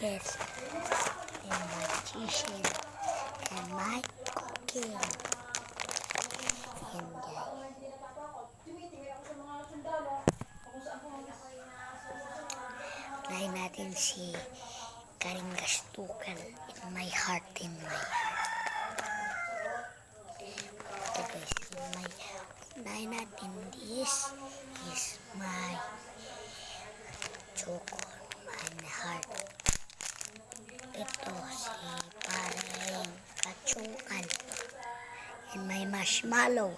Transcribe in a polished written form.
guest and my teaching and my cooking. Yan guys. Try natin si Karing Gastukan in my heart, in my heart. Ito guys, try natin this is my choco, my heart. Ito si Paring Kachukan and my marshmallow.